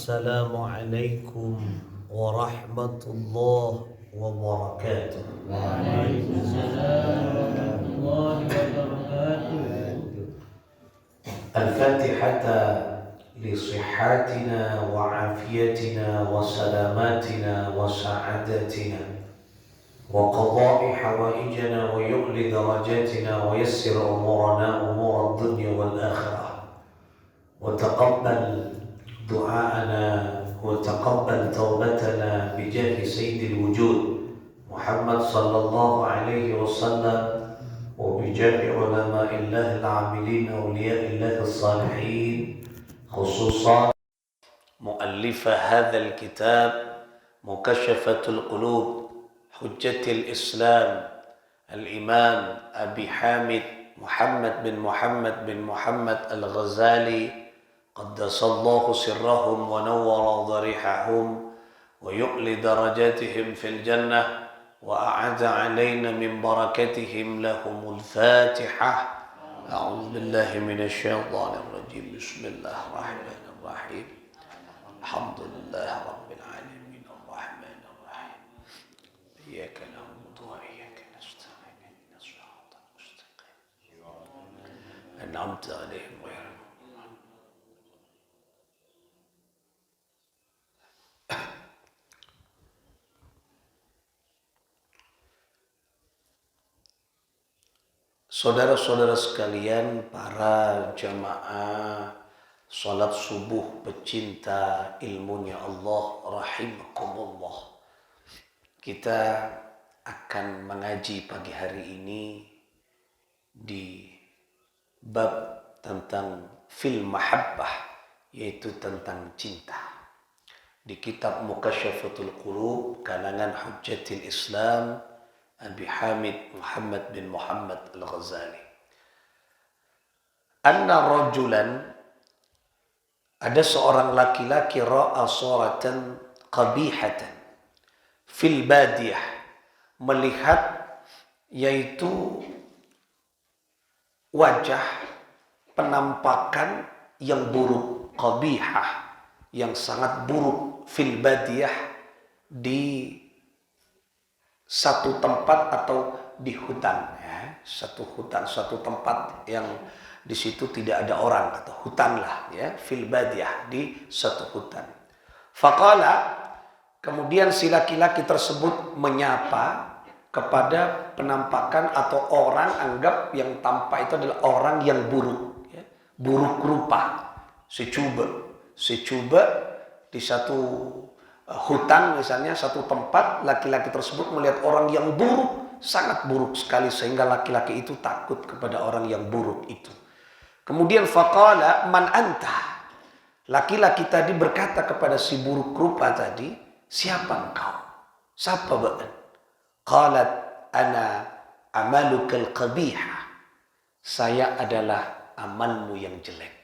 Assalamualaikum warahmatullahi wabarakatuh. Waalaikumsalam warahmatullahi wabarakatuh. Al-Fatihata li sihhatina wa afiyatina wa salamatina wa sa'adatina wa qada'i hawaijana wa yu'li darajatina wa yassir umurana umur ad-dunya wal akhirah wa taqabbal du'aana wa taqabbal taubatana bijahi sayyidil wujud Muhammad sallallahu alaihi wasallam wa bijahi ulama'illah al-amilin awliya'illah as-salihin khususan muallifah hadzal kitab mukashafatul qulub hujjatil islam al-imam Abi Hamid Muhammad bin Muhammad al-Ghazali qaddasallahu sirrahum wa nawwara dharihahum wa yu'li darajatihim fil jannah wa a'adha alaina min barakatihim lahumul fatihah. A'udzu billahi minasy syaithanir rajim. Bismillahirrahmanirrahim. Alhamdulillahi rabbil alamin arrahmanir rahim. Iyyaka na'budu wa iyyaka nasta'in ihdinas siratal mustaqim. An'amta 'alaihim Saudara-saudara sekalian, para jamaah salat subuh pecinta ilmunya Allah rahimakumullah. Kita akan mengaji pagi hari ini di bab tentang fil mahabbah, yaitu tentang cinta. Di kitab Mukashafatul Qulub kalangan Hujjatil Islam Abi Hamid Muhammad bin Muhammad al-Ghazali. Anna rajulan, ada seorang laki-laki ra'a suratan qabihatan fil badiyah, melihat yaitu wajah penampakan yang buruk, qabihah, yang sangat buruk, fil badiyah, di satu tempat atau di hutan, ya. Satu tempat yang di situ tidak ada orang, atau hutan lah, ya, fil badiyah, di satu hutan. Faqala, kemudian si laki-laki tersebut menyapa kepada penampakan atau orang, anggap yang tampak itu adalah orang yang buruk, ya, buruk rupa, secuba di satu hutan misalnya, satu tempat, laki-laki tersebut melihat orang yang buruk, sangat buruk sekali, sehingga laki-laki itu takut kepada orang yang buruk itu. Kemudian faqala man anta, laki-laki tadi berkata kepada si buruk rupa tadi, siapa engkau? Siapa ba'an? Qalat ana amalukal qabihah, saya adalah amalmu yang jelek.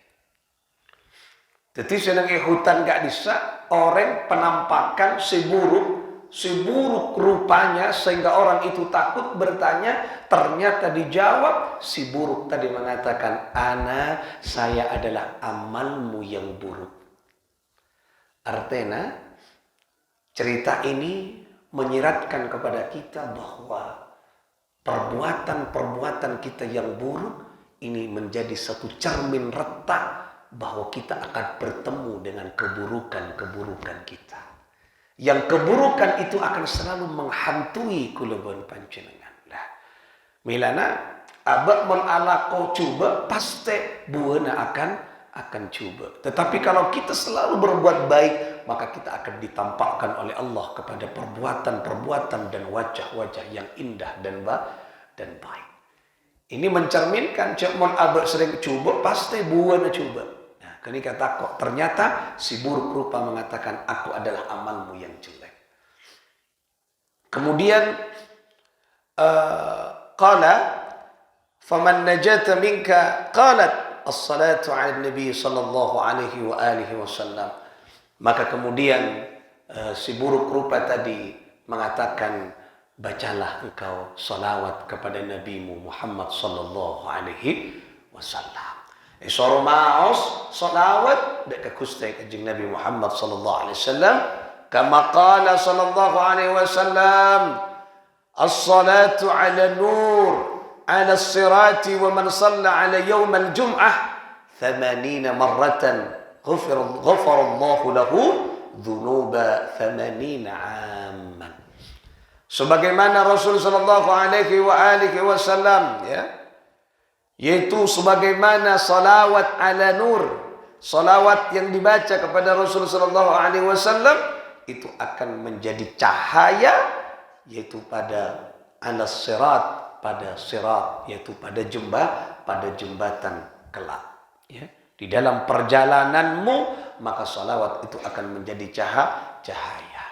Jadi sedang hutan gak bisa, orang penampakan si buruk rupanya, sehingga orang itu takut bertanya. Ternyata dijawab, si buruk tadi mengatakan, saya adalah amalmu yang buruk. Artinya cerita ini menyiratkan kepada kita bahwa perbuatan kita yang buruk ini menjadi satu cermin retak bahwa kita akan bertemu dengan keburukan kita. Yang keburukan itu akan selalu menghantui kuluban panjenengan. Nah, milana abak menala kau coba, pasti buana akan coba. Tetapi kalau kita selalu berbuat baik, maka kita akan ditampakkan oleh Allah kepada perbuatan dan wajah-wajah yang indah dan baik. Ini mencerminkan cekmon abak sering coba, pasti buana coba. Kini kata kok, ternyata si buruk rupa mengatakan, aku adalah amalmu yang jelek. Kemudian qala faman najata minka, qalat as-salatu 'ala nabi sallallahu alaihi wa alihi wasallam. Maka kemudian si buruk rupa tadi mengatakan, bacalah engkau salawat kepada nabimu Muhammad sallallahu alaihi wasallam. Soro maos salawat dek Gusti Kanjeng Nabi Muhammad sallallahu alaihi wasallam kama qala sallallahu alaihi wasallam as-salatu ala nur ala as-sirati wa man shalla ala yawm al-jum'ah 80 marratan ghafara Allah lahu dhunuba 80 amman. Sebagaimana Rasul sallallahu alaihi wasallam yaitu sebagaimana salawat ala nur, salawat yang dibaca kepada Rasul sallallahu alaihi wasallam itu akan menjadi cahaya yaitu pada alas sirat, pada sirat yaitu pada jembatan kelak ya. Di dalam perjalananmu maka salawat itu akan menjadi cahaya.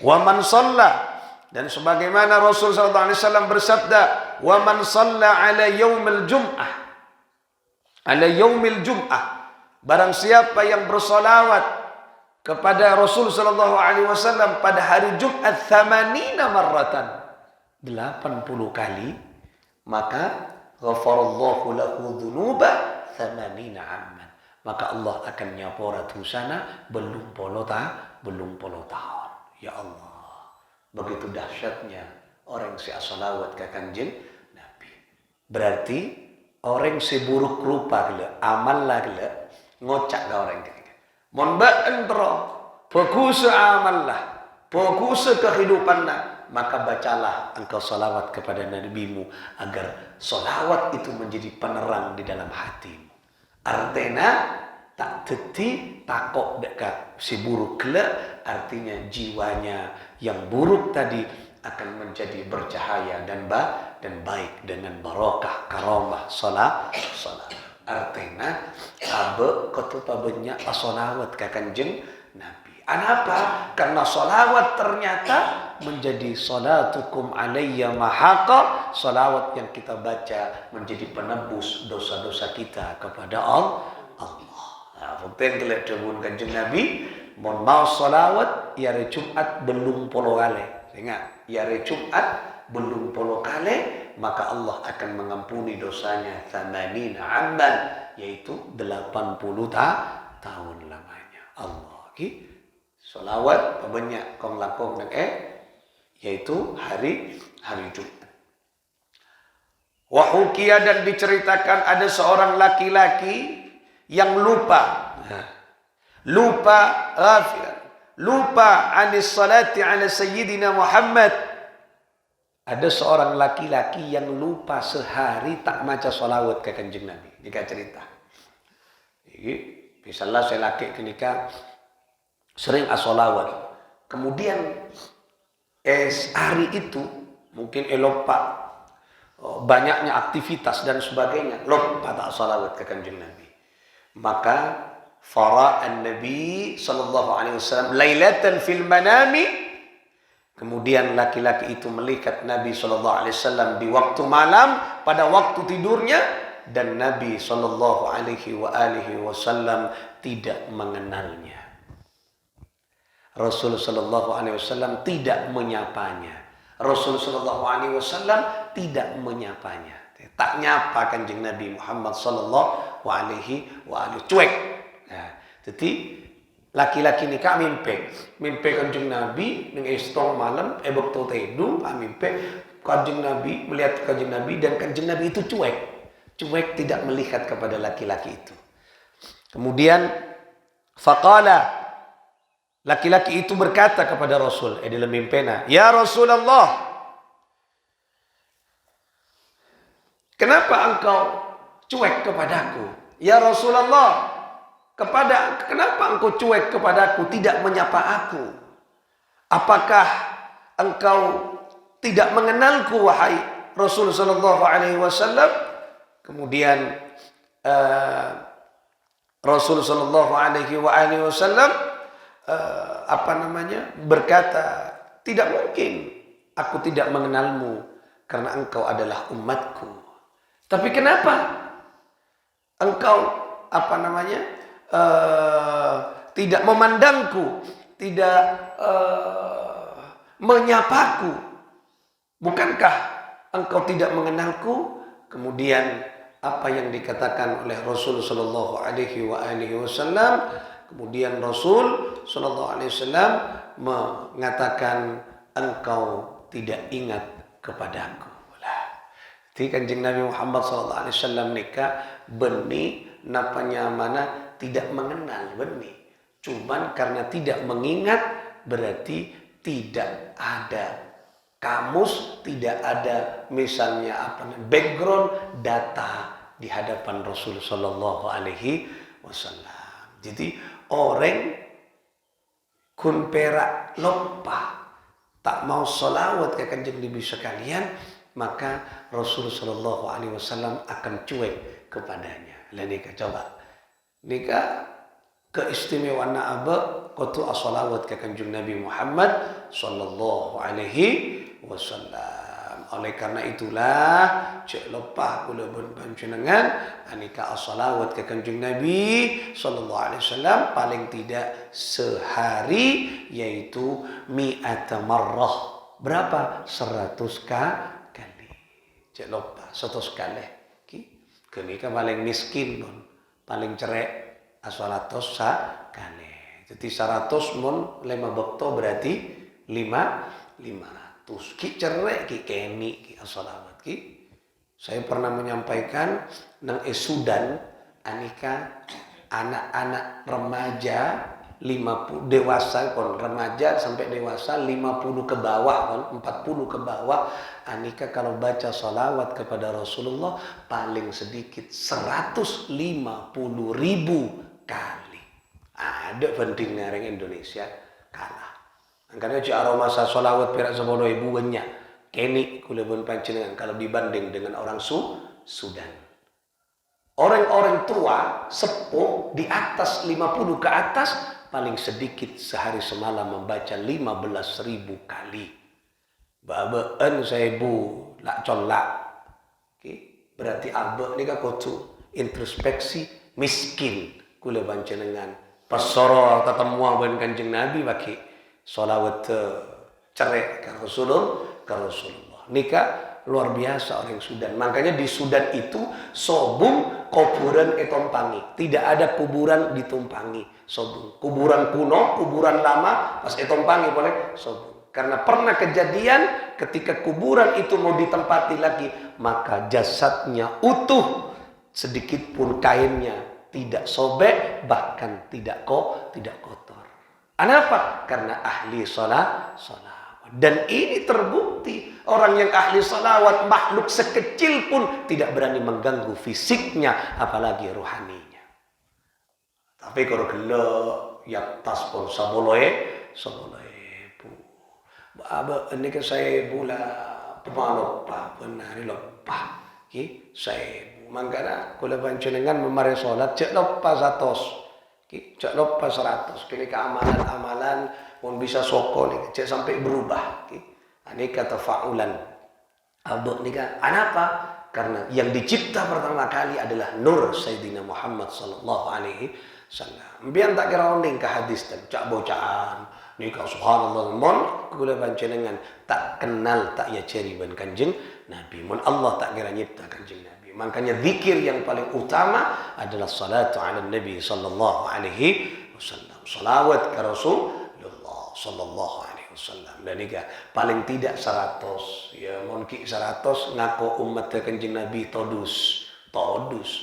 Wa man shalla, dan sebagaimana Rasul sallallahu alaihi wasallam bersabda, "Wa man shalla ala yaumil jum'ah." Ala yaumil jum'ah. Barang siapa yang bersolawat kepada Rasul sallallahu alaihi wasallam pada hari Jumat 80 marratan, 80 kali, maka ghafarallahu lahu dzunuba 80 amman. Maka Allah akan nyapora dosana belum puluh tahun. Ya Allah. Begitu dahsyatnya orang si as-salawat ke Kanjeng Nabi. Berarti orang si buruk rupa gila, amal lah gila, ngocak ke orang ketiga. Mon entro, fokus amal lah, fokus kehidupan lah, maka bacalah engkau salawat kepada Nabimu agar salawat itu menjadi penerang di dalam hatimu. Artinya tak teti takok dekat si buruk gila, artinya jiwanya yang buruk tadi akan menjadi bercahaya dan baik dengan barokah karamah salat. Artinya abe ketutupnya as-salawat ke Kanjeng Nabi. Kenapa? Karena salawat ternyata menjadi salatukum alayya mahaqa. Salawat yang kita baca menjadi penebus dosa-dosa kita kepada Allah. Nah, penting kelak dawuh Kanjeng Nabi, mon mau salawat ya hari Jumat belum puluh kali. Ingat, ya hari Jumat belum puluh kali, maka Allah akan mengampuni dosanya 80 amban, yaitu 80 tahun lamanya. Allah ki salawat banyak kong lakong nang yaitu hari Jumat. Wahukia, dan diceritakan ada seorang laki-laki yang lupa anis salati ala sayyidina Muhammad. Ada seorang laki-laki yang lupa sehari tak maca salawat ke Kanjeng Nabi. Dika cerita. Iki misalnya saya laki kenika sering as-salawat. Kemudian hari itu mungkin lupa banyaknya aktivitas dan sebagainya, lupa tak salawat ke Kanjeng Nabi. Maka fara'an Nabi sallallahu alaihi wasallam lailatan fil manami. Kemudian laki-laki itu melihat Nabi sallallahu alaihi wasallam di waktu malam pada waktu tidurnya, dan Nabi sallallahu alaihi wasallam tidak mengenalnya. Rasul sallallahu alaihi wasallam tidak menyapanya. Rasul sallallahu alaihi wasallam tidak menyapanya. Tak nyapa Kanjeng Nabi Muhammad sallallahu alaihi cuek. Nah, jadi laki-laki ni kak mimpi Kanjeng Nabi ning estong malam bekto tedu mimpi Kanjeng Nabi, melihat Kanjeng Nabi, dan Kanjeng Nabi itu cuek tidak melihat kepada laki-laki itu. Kemudian faqala, laki-laki itu berkata kepada Rasul dalam mimpinya, "Ya Rasulullah, kenapa engkau cuek kepadaku? Ya Rasulullah, kenapa engkau cuek kepadaku, tidak menyapa aku? Apakah engkau tidak mengenalku, wahai Rasul sallallahu alaihi wasallam?" Kemudian Rasul sallallahu alaihi wasallam berkata, "Tidak mungkin aku tidak mengenalmu, karena engkau adalah umatku. Tapi kenapa engkau tidak memandangku, tidak menyapaku? Bukankah engkau tidak mengenalku?" Kemudian apa yang dikatakan oleh Rasul sallallahu alaihi wasallam. Kemudian Rasul sallallahu alaihi wasallam mengatakan, engkau tidak ingat kepadaku. Jadi Kanjeng Nabi Muhammad sallallahu alaihi wasallam nikah benih napanya mana tidak mengenal benih. Cuman karena tidak mengingat berarti tidak ada kamus, tidak ada misalnya background data di hadapan Rasul sallallahu alaihi wasallam. Jadi orang kun perak lupa tak mau salawat ke Kanjeng Nabi sekalian, maka Rasul sallallahu alaihi wasallam akan cuek kepadanya. Lah nikah coba. Nikah keistimewaan apa? Qatu as-salawat ke Kanjeng Nabi Muhammad sallallahu alaihi wasallam. Oleh karena itulah cek lepah kula panjenengan anika as-salawat ke Kanjeng Nabi sallallahu alaihi wasallam paling tidak sehari yaitu mi'ata marrah. Berapa? 100 kali. Cek lepah 100 kali. Kenika paling miskin pun paling cerek as-salatos kali. Jadi 100 mun 5 bekto berarti 500. Ki cerek ki keni ki as-salawat ki. Saya pernah menyampaikan nang Sudan anika anak-anak remaja 50 dewasa kon remaja sampai dewasa 50 ke bawah kon 40 ke bawah anika kalau baca salawat kepada Rasulullah paling sedikit 150.000 kali. Ada penting ngareng Indonesia kalah. Angkanya ci aroma salawat perak 10.000 banyak. Keni kula pun panjenengan kalau dibanding dengan orang Sudan. Orang-orang tua sepuh di atas 50 ke atas paling sedikit sehari semalam membaca 15.000 kali. Babaan saya bu lak colak. Berarti abah ni kan kotu introspeksi miskin kula panjenengan. Pasoro tatemua ben Kanjeng Nabi bagi salawat cerek ke Rasulullah. Nikah luar biasa orang Sudan. Makanya di Sudan itu sobung kuburan etompangi. Tidak ada kuburan ditumpangi. Sobung. Kuburan kuno, kuburan lama, pas etompangi boleh sobung. Karena pernah kejadian ketika kuburan itu mau ditempati lagi, maka jasadnya utuh, sedikit pun kainnya tidak sobek, bahkan tidak kotor. Kenapa? Karena ahli salawat. Dan ini terbukti orang yang ahli salawat makhluk sekecil pun tidak berani mengganggu fisiknya apalagi rohaninya. Tapi kalau gelo ya tas pun saboloe bu. Aba ini ke saya bula pemalopa benari lopa. Ki saya mangkana kula panjenengan memare salat cek lopa 100. Ki cek lopa 100. Kini keamalan-amalan pun bisa soko nih, cek sampai berubah. Ini kata faulan. Abuk ni kan, kenapa? Karena yang dicipta pertama kali adalah nur Sayyidina Muhammad sallallahu alaihi wasallam. Biar tak kira onding ke hadis dan cak bocaan. Nikah subhanallah mon kula panjenengan tak kenal tak ya ceri ban Kanjeng Nabi. Mon Allah tak kira nyipta Kanjeng Nabi. Makanya zikir yang paling utama adalah salatu ala Nabi sallallahu alaihi wasallam. Salawat ke Rasul sallallahu alaihi wasallam. Dan ini paling tidak 100 ya mungkin 100 ngaku umat Kanjeng Nabi todus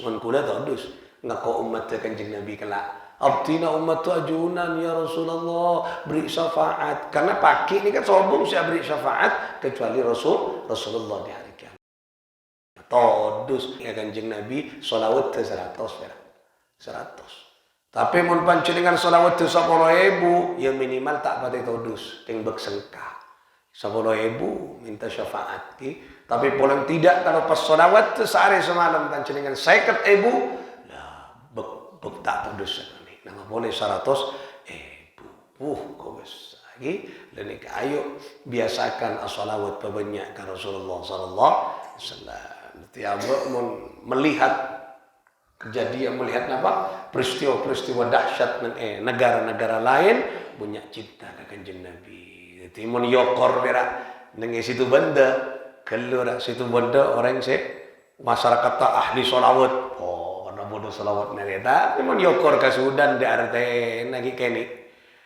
mun kula todus ngaku umat Kanjeng Nabi kelak abtina umat ajunan ya Rasulullah beri syafaat karena pagi ini kan sombong saya beri syafaat kecuali Rasulullah di hari kiamat todus ya Kanjeng Nabi sholawat 100 Tapi mun panjenengan sholawat 10.000 ya minimal tak pati todus ting bek sengkah 10.000 minta syafaat ki. Tapi paling tidak kalau pas sholawat sehari semalam panjenengan 50.000 lah bek tak todus ni. Nama boleh 100.000. Kok wis lagi dan ayo biasakan as-shalawat banyak ke Rasulullah sallallahu alaihi wasallam. Tiap mun melihat kejadian melihat apa peristiwa-peristiwa dahsyat negara-negara lain punya cinta ke Kanjeng Nabi. Jadi mun yokor berak nang situ benda keluar situ benda orang masyarakat tak ahli solawat. Oh, karena bodoh solawat nereta. Memang yokor ke Sudan di arte lagi kini.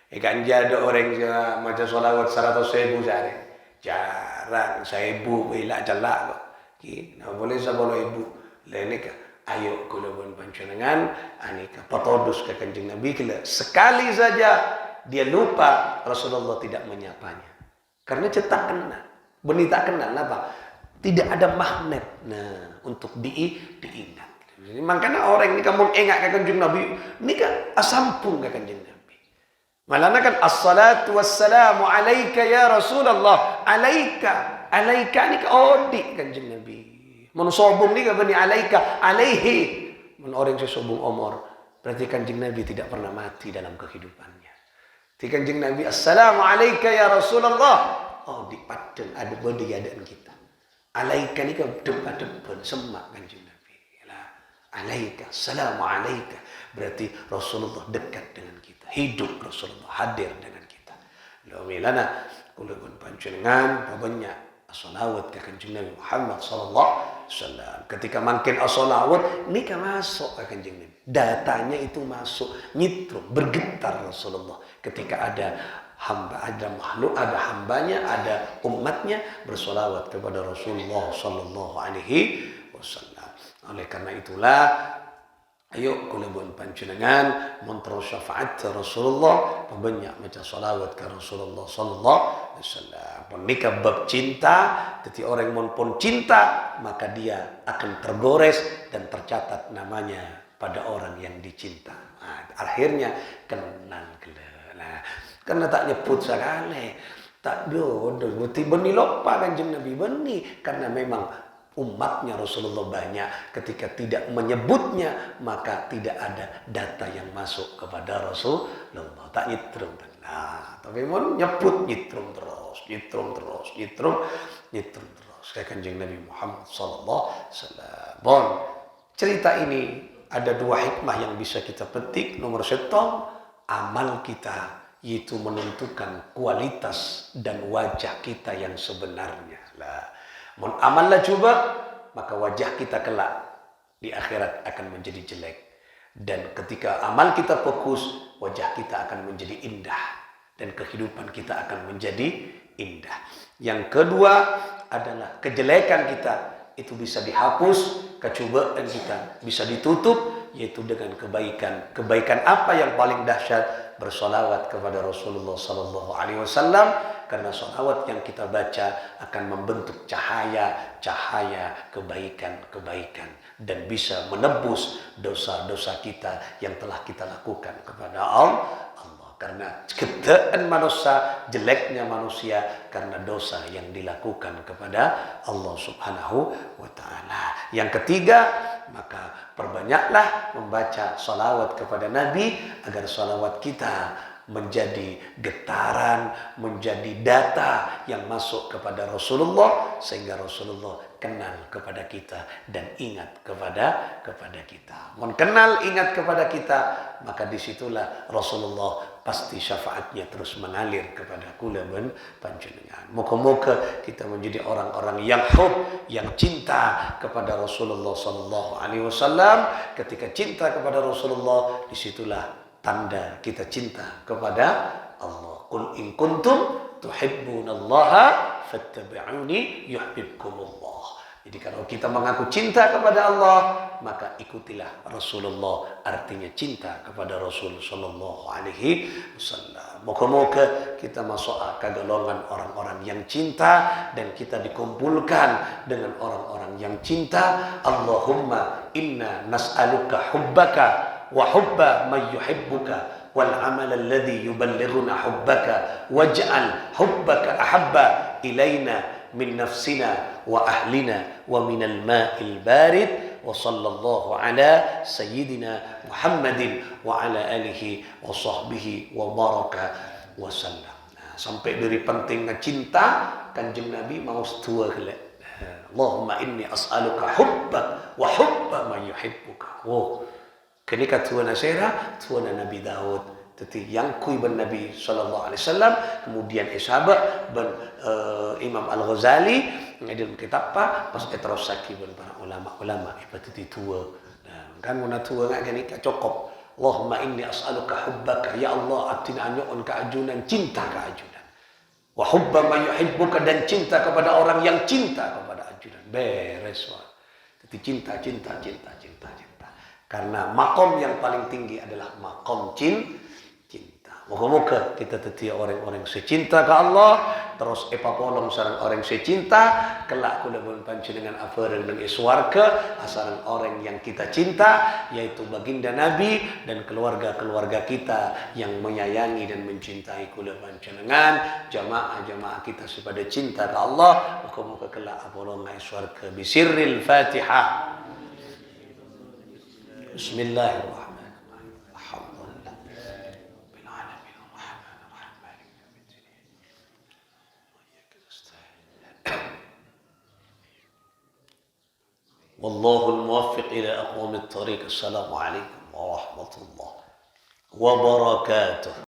Ikan jada orang macam solawat 100.000 sehari. Jarang 1.000 bila jalak kok. Nah, boleh saya boleh ibu. Lainnya ke. Ayo kulawan panjenengan anika patodus ke Kanjeng Nabi kila. Sekali saja dia lupa Rasulullah tidak menyapanya. Karena cetak kenal. Benih tak kenal apa? Tidak ada magnet untuk diingat. Jadi, makanya orang ini kamu ingat ke Kanjeng Nabi, ini kan asampung ke Kanjeng Nabi. Malah kan assalatu wassalamu alaika ya Rasulullah. Alaika ini ke odi Kanjeng Nabi. Mun sobung ni ka bani alaika alaihi. Mun orang sesobung omor, berarti Kanjeng Nabi tidak pernah mati dalam kehidupannya. Ti Kanjeng Nabi assalamu alayka ya Rasulullah. Oh di paden ada bodi adaan kita. Alaika ni ka depan semak Kanjeng Nabi. Alaika assalamu alayka. Berarti Rasulullah dekat dengan kita. Hidup Rasulullah hadir dengan kita. Lalu milana kula pun panjenengan banyak as-salawat ke Kanjeng Nabi Muhammad sallallahu alaihi wasallam. Ketika makin as-salawat ni kan masuk ke Kanjeng Nabi. Datanya itu masuk, nyitrum, bergetar Rasulullah. Ketika ada hamba, ada makhluk, ada hambanya, ada umatnya bersolawat kepada Rasulullah sallallahu alaihi wasallam. Oleh karena itulah ayo kulubun panjenengan montrol syafaat Rasulullah, banyak macam salawat ke Rasulullah sallallahu alaihi wasallam. Menikah bab cinta, jadi orang yang pun cinta maka dia akan tergores dan tercatat namanya pada orang yang dicinta. Nah, akhirnya kenal nah, karena tak nyebut sekali, tak bodoh, benih lupa Kanjeng Nabi benih karena memang umatnya Rasulullah banyak. Ketika tidak menyebutnya maka tidak ada data yang masuk kepada Rasulullah. Tak nyitrum. Nah, tapi mau nyebut nyitrum terus. Kayak Kanjeng Nabi Muhammad sallallahu alaihi wasallam. Bon, cerita ini ada dua hikmah yang bisa kita petik. Nomor satu, amal kita yaitu menentukan kualitas dan wajah kita yang sebenarnya. Mun amallah coba, maka wajah kita kelak di akhirat akan menjadi jelek. Dan ketika amal kita fokus, wajah kita akan menjadi indah. Dan kehidupan kita akan menjadi indah. Yang kedua adalah kejelekan kita itu bisa dihapus, kecobaan kita bisa ditutup, yaitu dengan kebaikan. Kebaikan apa yang paling dahsyat? Bersolawat kepada Rasulullah sallallahu alaihi wasallam, karena solawat yang kita baca akan membentuk cahaya kebaikan dan bisa menebus dosa-dosa kita yang telah kita lakukan kepada Allah. Karena keadaan manusia, jeleknya manusia karena dosa yang dilakukan kepada Allah Subhanahu wa taala. Yang ketiga, maka perbanyaklah membaca salawat kepada Nabi agar salawat kita menjadi getaran, menjadi data yang masuk kepada Rasulullah sehingga Rasulullah kenal kepada kita dan ingat kepada kita. Mun kenal ingat kepada kita, maka disitulah Rasulullah pasti syafaatnya terus mengalir kepada kula ben panjenengan. Moga-moga kita menjadi orang-orang yang yang cinta kepada Rasulullah sallallahu alaihi wasallam. Ketika cinta kepada Rasulullah, disitulah tanda kita cinta kepada Allah. Qul in kuntum tuhibbunallaha fattabi'uni yuhibbukumullah. Jadi kalau kita mengaku cinta kepada Allah, maka ikutilah Rasulullah. Artinya cinta kepada Rasul sallallahu alaihi wasallam. Moga-moga kita masuk ke golongan orang-orang yang cinta dan kita dikumpulkan dengan orang-orang yang cinta. Allahumma inna nas'aluka hubbaka wa hubba man yuhibbuka wal amal alladhi yuballighuna hubbaka waj'al hubbaka ahabba ilaina min nafsina wa ahlina wa minal ma'il barid wa sallallahu ala sayyidina Muhammadin wa ala alihi wa sahbihi wa baraka wa sallam. Nah, sampai dari pentingnya cinta Kanjeng Nabi mau setua gelek. Allahumma inni as'aluka hubbak wa hubba man yuhibbuka. Oh, ketika tuan Asyirah, tuan Nabi Daud. Jadi yang kui ben Nabi sallallahu alaihi wasallam, kemudian sahabat ben Imam Al-Ghazali ngedil kitab pa pas terus sakibun para ulama ipatiti tua. Nah, kan muna tua ngak gani ka cokop. Allahumma inni as'aluka hubbaka ya Allah atina anyuun kaajunan cinta kaajunan. Wa hubba man yuhibbuka dan cinta kepada orang yang cinta kepada ajudan. Beres wah. Jadi cinta. Karena makom yang paling tinggi adalah makom cinta. Moga-moga kita tetia orang-orang secinta ke Allah, terus epapolong sarang orang secinta, kelak kula pun panjenengan afareng dengan iswarga, asaran orang yang kita cinta, yaitu baginda Nabi dan keluarga-keluarga kita yang menyayangi dan mencintai kula panjenengan, jamaah-jamaah kita sepada cinta ke Allah, moga-moga kelak apolong iswarga bisirril Fatihah. Bismillahirrahmanirrahim. والله الموفق إلى أقوم الطريق. السلام عليكم ورحمة الله وبركاته.